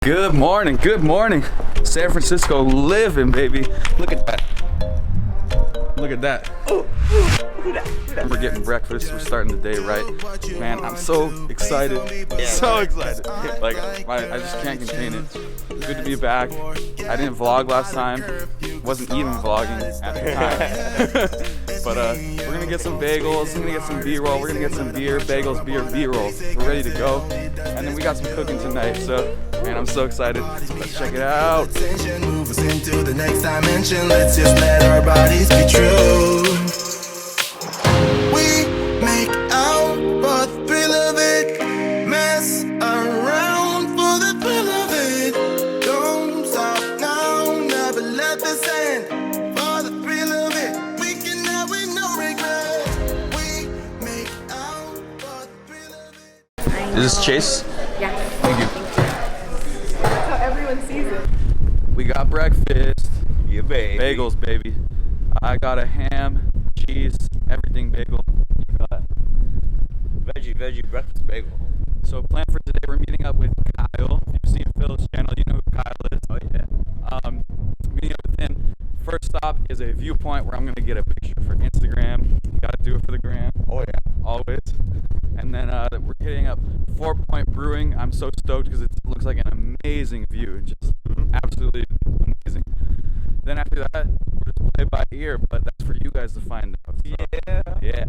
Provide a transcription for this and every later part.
Good morning, good morning. San Francisco living, baby. Look at that. Look at that. We're getting breakfast. We're starting the day right. Man, I'm so excited. So excited. Like, I just can't contain it. Good to be back. I didn't vlog last time. Wasn't even vlogging at the time. But we're gonna get some bagels. We're gonna get some B-roll. We're gonna get some beer, bagels, beer, B-roll. We're ready to go. And then we got some cooking tonight. So, man, I'm so excited. Let's check it out. Move us into the next dimension. Let's just let our bodies be true. We make out for the thrill of it. Mess around for the thrill of it. Don't stop now, never let this end. For the thrill of it, we can have with no regret. We make out for the thrill of it. Is this Chase? Yeah. Thank you. That's how everyone sees it. We got breakfast. Yeah, baby. Bagels, baby. I got a ham, cheese, everything bagel. You got Veggie breakfast bagel. So plan for today, we're meeting up with Kyle. If you've seen Phil's channel, you know who Kyle is. Oh yeah. Meeting up with him. First stop is a viewpoint where I'm gonna get a picture for Instagram. You gotta do it for the gram. Oh yeah. Always. And then we're hitting up 4 Point Brewing. I'm so stoked because it looks like an amazing view. Just absolutely amazing. Then after that, we'll just play by ear, but that's for you guys to find out. So, yeah.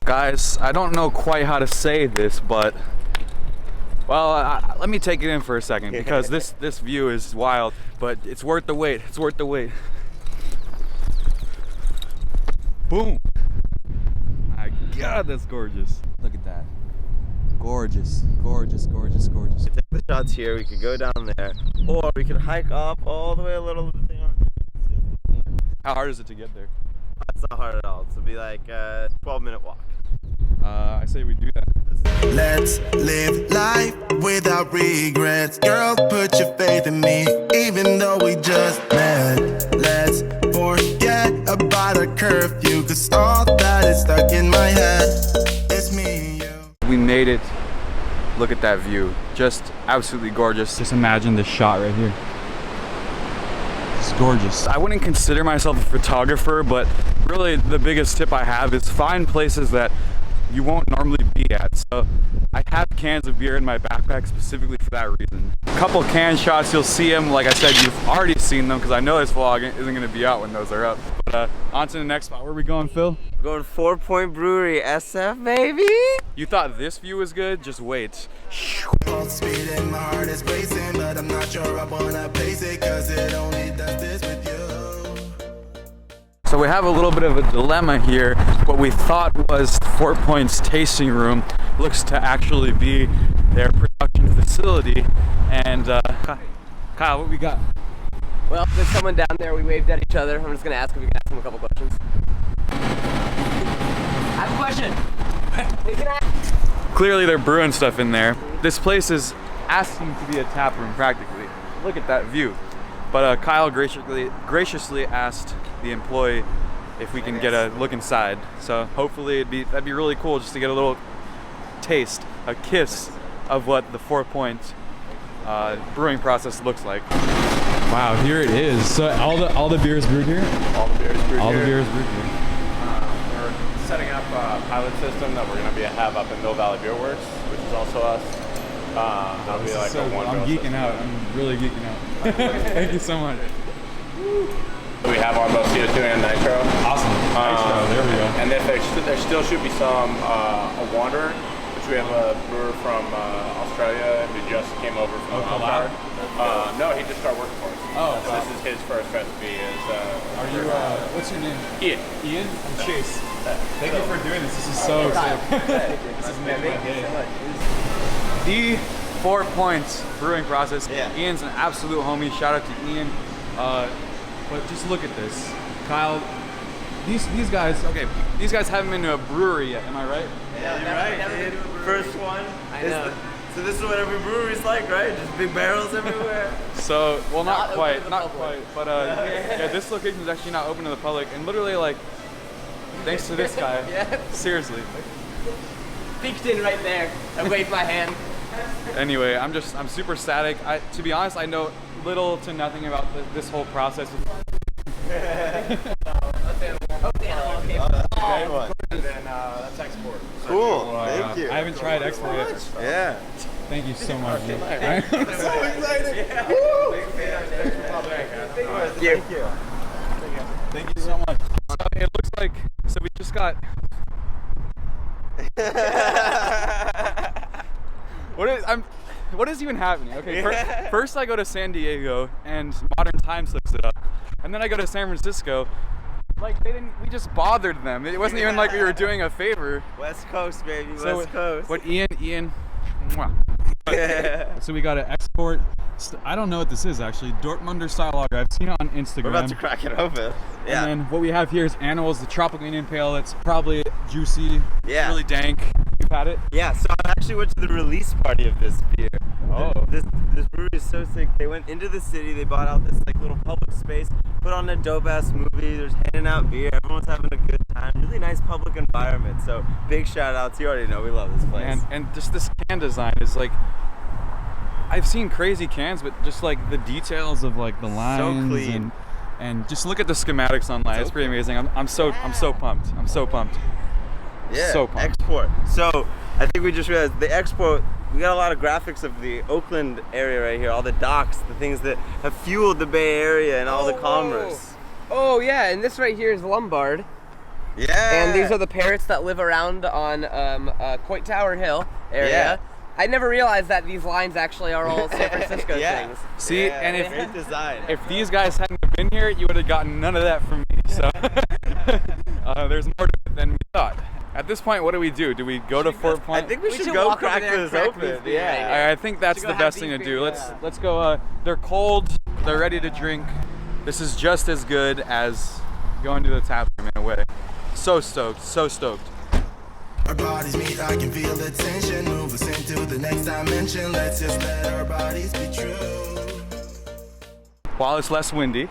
Guys, I don't know quite how to say this, but well, let me take it in for a second because this view is wild, but it's worth the wait. It's worth the wait. Boom! My God, that's gorgeous. Look at that. Gorgeous, gorgeous, gorgeous, gorgeous. We take the shots here. We could go down there, or we could hike up all the way a little thing on there. How hard is it to get there? It's not hard at all. It's be like a 12-minute walk. I say we do that. Let's live life without regrets. Girl, put your faith in me, even though we just met. Let's forget about a curfew, cause all that is stuck in my head. It's me and you. We made it. Look at that view. Just absolutely gorgeous. Just imagine this shot right here. It's gorgeous. I wouldn't consider myself a photographer, but really the biggest tip I have is find places that you won't normally be at. So I have cans of beer in my backpack specifically for that reason. A couple can shots, you'll see them. Like I said, you've already seen them because I know this vlog isn't going to be out when those are up. But on to the next spot. Where are we going, Phil? Go to 4 Point Brewery, SF, baby. You thought this view was good? Just wait. Pulse speed and my heart is racing, but I'm not sure I wanna pace it, cause it only does this with you. So we have a little bit of a dilemma here. What we thought was 4 Point's tasting room looks to actually be their production facility. And Kyle, what we got? Well, there's someone down there. We waved at each other. I'm just gonna ask if we can ask him a couple questions. I have a question. You can ask. Clearly they're brewing stuff in there. This place is asking to be a tap room practically. Look at that view. But Kyle graciously asked the employee if we can get a look inside. So hopefully that'd be really cool just to get a little taste, a kiss of what the 4 Point brewing process looks like. Wow, here it is. So all the beer is brewed here? All the beer is brewed here. All the beer is brewed here. We're setting up a pilot system that we're going to have up in Mill Valley Beer Works, which is also us. That'll be like a one. I'm geeking out. I'm really geeking out. Thank you so much. We have on both CO2 and nitro. Awesome. Nitro, there we go. And then there still should be some a Wanderer, which we have a brewer from Australia who just came over from collab? No, he just started working for us. Oh, so wow. this is his first recipe. Are you? What's your name? Ian. Ian. I'm Chase. Thank you for doing this. This is so sick. This is making my day. The 4 Points brewing process. Yeah. Ian's an absolute homie. Shout out to Ian. But just look at this, Kyle. These guys. Okay, these guys haven't been to a brewery yet. Am I right? Yeah, you're right, dude. First one. I know. So this is what every brewery's like, right? Just big barrels everywhere. So, well, not Not open quite, to the not public. quite, but yeah, this location is actually not open to the public, and literally, like, thanks to this guy. Yeah. Seriously. Peeked in right there. I waved my hand. Anyway, I'm super static. To be honest, I know little to nothing about this whole process. Great one. And then that's export. Cool. Thank you. I haven't tried export yet. Yeah. Thank you so much. So excited. Thank you. Thank you so much. It looks like, so we just got. What is even happening? Okay, first I go to San Diego and Modern Times looks it up, and then I go to San Francisco. Like we just bothered them. It wasn't even like we were doing a favor. West Coast, baby. So West Coast. What Ian? Mwah. So we got to export. I don't know what this is actually. Dortmunder style lager. I've seen it on Instagram. We're about to crack it open. Yeah. And then what we have here is Animals, the tropical Indian pale. It's probably juicy. Yeah. Really dank. You've had it? Yeah, so I actually went to the release party of this beer. Oh. This brewery is so sick. They went into the city, they bought out this like little public space, put on a dope ass movie, there's handing out beer, everyone's having a good time. Really nice public environment. So big shout outs. You already know we love this place. And just this can design is like, I've seen crazy cans, but just like the details of like the lines clean. and just look at the schematics online. It's pretty amazing. I'm so pumped. I'm so pumped. Yeah, So pumped. export. So I think we just realized the export, we got a lot of graphics of the Oakland area right here, all the docks, the things that have fueled the Bay Area and all the commerce. Oh yeah, and this right here is Lombard. Yeah. And these are the parrots that live around on Coit Tower Hill area. Yeah. I never realized that these lines actually are all San Francisco Yeah. things. See, Yeah, and great design. if these guys hadn't been here, you would have gotten none of that from me. So there's more to it than we thought. At this point, what do we do? Do we go to Fort Point? I think we We should should go walk over crack there and this crack open. these beers. Yeah. I think that's Should the go have best thing to these do. beers. Let's go. They're cold. They're ready to drink. This is just as good as going to the tap room in a way. So stoked. So stoked. Our bodies meet, I can feel the tension. Move us into the next dimension. Let's just let our bodies be true. While it's less windy,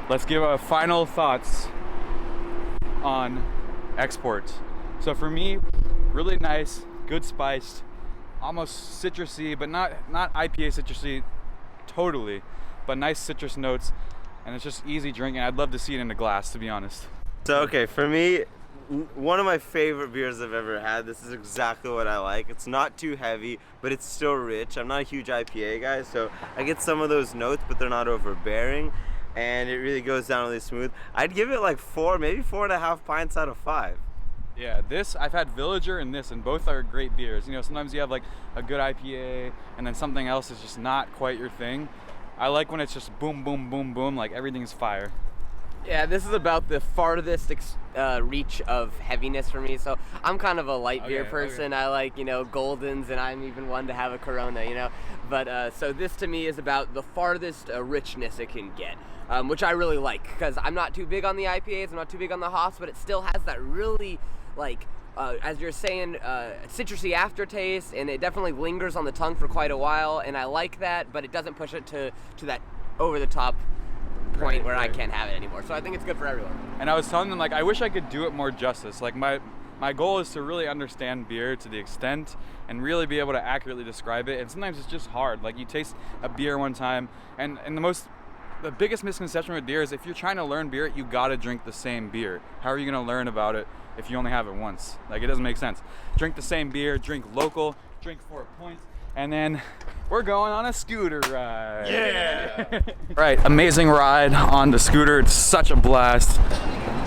let's give our final thoughts on export. So for me, really nice, good spiced, almost citrusy, but not IPA citrusy totally, but nice citrus notes, and it's just easy drinking. I'd love to see it in a glass, to be honest. So okay, for me, one of my favorite beers I've ever had. This is exactly what I like. It's not too heavy, but it's still rich. I'm not a huge IPA guy, so I get some of those notes, but they're not overbearing, and it really goes down really smooth. I'd give it like 4, maybe 4.5 pints out of 5. Yeah, I've had Villager and this, and both are great beers. You know, sometimes you have like a good IPA, and then something else is just not quite your thing. I like when it's just boom, boom, boom, boom, like everything's fire. Yeah, this is about the farthest reach of heaviness for me. So I'm kind of a light beer person. I like, Goldens, and I'm even one to have a Corona, But so this to me is about the farthest richness it can get, which I really like, because I'm not too big on the IPAs, I'm not too big on the hops, but it still has that really, as you're saying, citrusy aftertaste, and it definitely lingers on the tongue for quite a while, and I like that, but it doesn't push it to that over-the-top point where I can't have it anymore. So I think it's good for everyone. And I was telling them, like, I wish I could do it more justice. Like, my goal is to really understand beer to the extent and really be able to accurately describe it. And sometimes it's just hard. Like, you taste a beer one time, and the biggest misconception with beer is if you're trying to learn beer, you gotta drink the same beer. How are you gonna learn about it if you only have it once? Like, it doesn't make sense. Drink the same beer, drink local, drink 4 points, and then we're going on a scooter ride. Yeah! Right, amazing ride on the scooter. It's such a blast.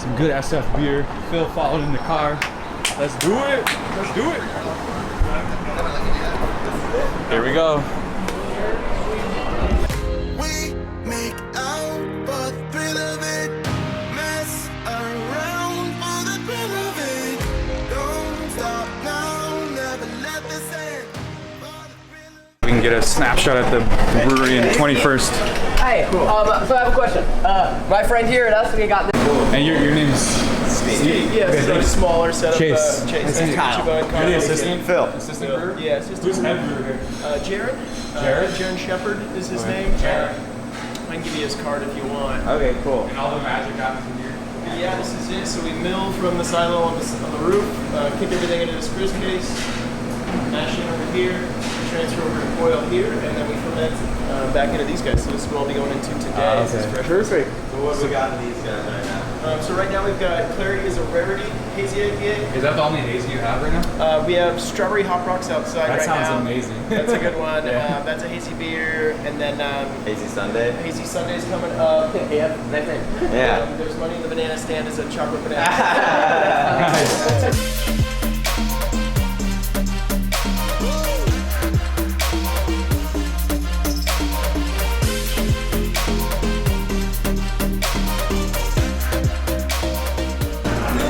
Some good SF beer. Phil followed in the car. Let's do it! Let's do it! Here we go. We make out for the thrill of it. Mess around for the thrill of it. Don't stop now, never let this end. For the thrill of it. We can get a snapshot at the brewery in 21st. Hi, so I have a question. My friend here and us, we got this. And your name is Steve. Yeah, this is a smaller setup. Chase. Chase. This is Kyle. You're the assistant? Phil. Assistant brewer? Yeah, assistant. Who's head brewer here? Jared. Jared? Jared Shepard is his name. I can give you his card if you want. Okay, cool. And all the magic happens in here. Yeah, this is it. So we mill from the silo on the roof, kick everything into this crisp case, mash it over here, transfer over to foil here, and then we ferment back into these guys. So this is what I'll be going into today. This is fresh. Perfect. So what we got in these guys right now? So right now we've got Clarity is a Rarity Hazy IPA. Is that the only hazy you have right now? We have Strawberry Hop Rocks outside That right now. sounds amazing. That's a good one. Yeah. That's a hazy beer, and then Hazy Sunday. Hazy Sunday's coming up. Yeah, nice name. Yeah. There's Money in the Banana Stand is a chocolate banana.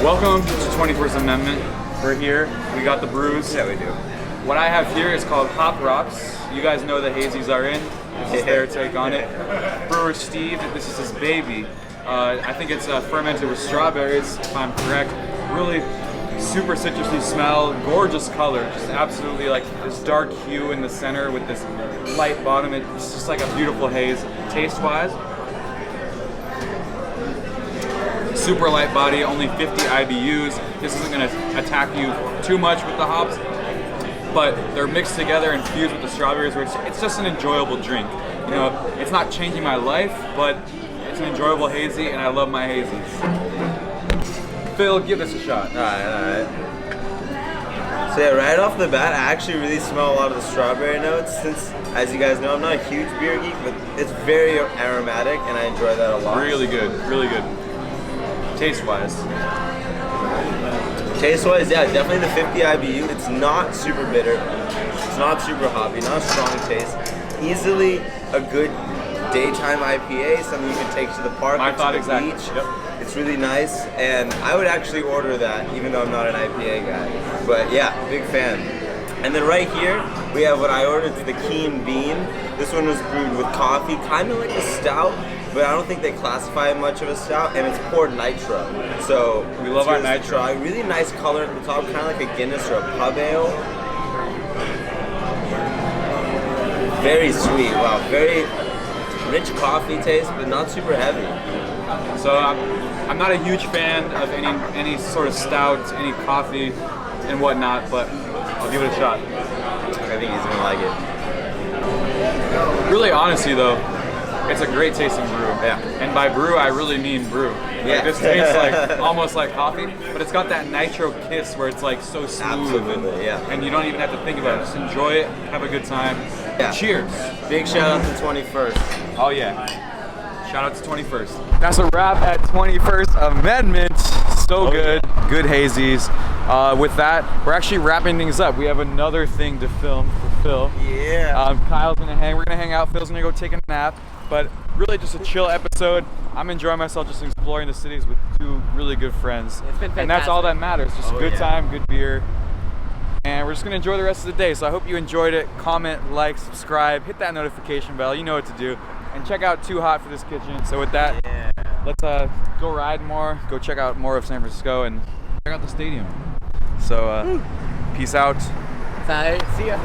Welcome to 21st Amendment. We're here. We got the brews. Yeah, we do. What I have here is called Hop Rocks. You guys know the hazies are in. This is their take on it. Brewer Steve, this is his baby. I think it's fermented with strawberries, if I'm correct. Really super citrusy smell, gorgeous color. Just absolutely like this dark hue in the center with this light bottom. It's just like a beautiful haze. Taste-wise, super light body, only 50 IBUs. This isn't going to attack you too much with the hops, but they're mixed together and fused with the strawberries, where it's just an enjoyable drink. You know, it's not changing my life, but it's an enjoyable hazy, and I love my hazies. Phil, give this a shot. All right. So yeah, right off the bat, I actually really smell a lot of the strawberry notes. Since, as you guys know, I'm not a huge beer geek, but it's very aromatic, and I enjoy that a lot. Really good, really good. Taste-wise. Taste-wise, yeah, definitely the 50 IBU. It's not super bitter. It's not super hoppy, not a strong taste. Easily a good daytime IPA, something you can take to the park or to the beach. Yep. It's really nice, and I would actually order that, even though I'm not an IPA guy. But yeah, big fan. And then right here, we have what I ordered, it's the Keen Bean. This one was brewed with coffee, kind of like a stout, but I don't think they classify it much of a stout, and it's poured nitro. So we love our nitro. Try. Really nice color at the top, kind of like a Guinness or a pub ale. Very sweet, wow, very rich coffee taste, but not super heavy. So I'm not a huge fan of any sort of stout, any coffee and whatnot, but I'll give it a shot. I think he's gonna like it. Really, honestly though, it's a great tasting brew. Yeah. And by brew, I really mean brew. Yeah. Like, this tastes like almost like coffee, but it's got that nitro kiss where it's like so smooth. Absolutely, yeah. And you don't even have to think about it. Just enjoy it, have a good time. Yeah. Cheers. Big shout out to 21st. Oh yeah. Shout out to 21st. That's a wrap at 21st Amendment. So good. Good hazies. With that, we're actually wrapping things up. We have another thing to film for Phil. Yeah. Kyle's gonna we're gonna hang out. Phil's gonna go take a nap. But really just a chill episode. I'm enjoying myself just exploring the cities with two really good friends. It's been fantastic. And that's all that matters. Just a good yeah. time, good beer. And we're just gonna enjoy the rest of the day. So I hope you enjoyed it. Comment, like, subscribe, hit that notification bell. You know what to do. And check out Too Hot for This Kitchen. So with that, let's go ride more, go check out more of San Francisco, and check out the stadium. So peace out. Bye. See ya.